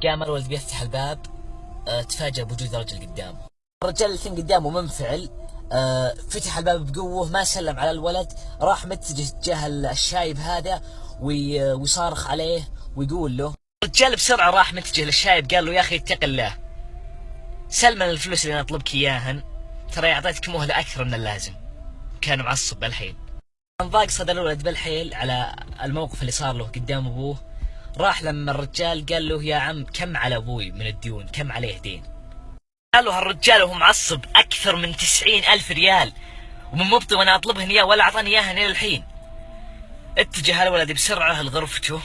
قام الولد بيفتح الباب، تفاجأ بوجود رجل قدامه. الرجال اللي كان قدامه منفعل، فتح الباب بقوة، ما سلم على الولد، راح متجه تجاه الشايب هذا ويصارخ عليه ويقول له. الرجال بسرعة راح متجه للشايب، قال له يا أخي اتق الله، سلم الفلوس اللي أنا أطلبك إياهن، ترى أعطيتك مهلة أكثر من اللازم. كان معصب بالحيل. انضاق صدى الولد بالحيل على الموقف اللي صار له قدام أبوه. راح لما الرجال قال له يا عم كم على أبوي من الديون، كم عليه دين؟ قال له هالرجال وهو معصب أكثر من 90,000 ريال، ومن مبطي وأنا أطلبهن إياه ولا أعطاني إياهن إلى الحين. اتجه الولد بسرعة لغرفته،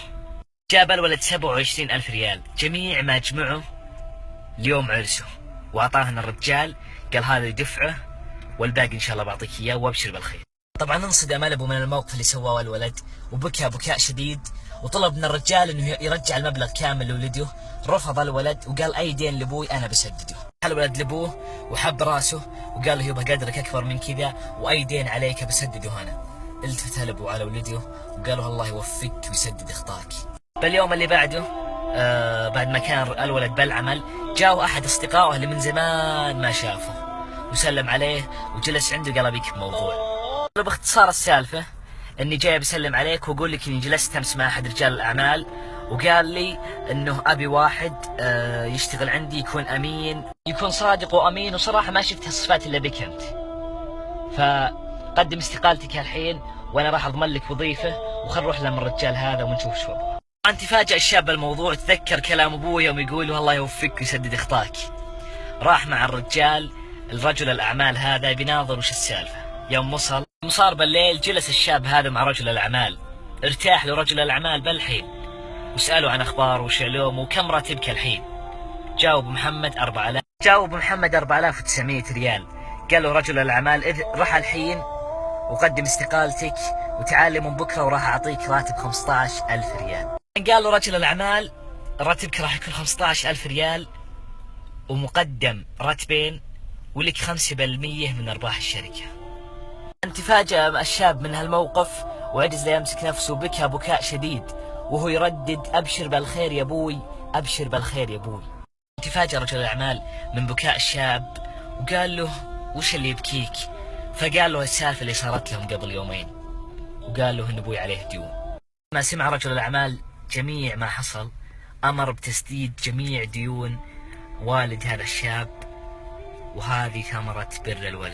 جاب الولد 27,000 ريال، جميع ما جمعه اليوم عرسه، وأعطاهن الرجال، قال هذا دفعه والباقي إن شاء الله بعطيك إياه وأبشر بالخير. طبعا انصدم أبو من الموقف اللي سواه الولد، وبكى بكاء شديد، وطلب من الرجال انه يرجع المبلغ كامل لولده. رفض الولد وقال اي دين لابوي انا بسدده. الولد لابوه وحب راسه وقال له يبقى قدرك اكبر من كذا، واي دين عليك بسدده انا. التفت الابو على ولده وقال له الله يوفقك ويسدد اخطاك. باليوم اللي بعده، بعد ما كان الولد بالعمل، جاءه احد اصدقائه اللي من زمان ما شافه وسلم عليه وجلس عنده، قال ابيك بموضوع. باختصار السالفة اني جاي بسلم عليك واقول لك اني جلست امس مع احد رجال الاعمال، وقال لي انه ابي واحد يشتغل عندي، يكون امين، يكون صادق وامين، وصراحة ما شفت هالصفات الا بك انت، فقدم استقالتك الحين وانا راح اضمن لك وظيفة، وخل نروح لما الرجال هذا ونشوف شو وضعه. طبعا تفاجأ الشاب بالموضوع، تذكر كلام ابوه يوم يقول له الله يوفقك ويسدد اخطاك. راح مع الرجل الاعمال هذا بيناظر وش السالفة. يوم صار بالليل، جلس الشاب هذا مع رجل الأعمال، ارتاح له رجل الأعمال بالحين، وسأله عن أخباره وش علومه وكم راتبك الحين. جاوب محمد 4,900 ريال. قال له رجل الأعمال إذ راح الحين وقدم استقالتك وتعال من بكرة وراح أعطيك راتب 15,000 ريال. قال له رجل الأعمال راتبك راح يكون 15,000 ريال ومقدم راتبين ولك 5% من أرباح الشركة. تفاجأ الشاب من هالموقف وعجز لا يمسك نفسه، بكى بكاء شديد وهو يردد أبشر بالخير يا أبوي، أبشر بالخير يا أبوي. تفاجأ رجل الأعمال من بكاء الشاب وقال له وش اللي يبكيك؟ فقال له السالفة اللي صارت لهم قبل يومين، وقال له إن أبوي عليه ديون. ما سمع رجل الأعمال جميع ما حصل، أمر بتسديد جميع ديون والد هذا الشاب، وهذه ثمرة بر الوالد.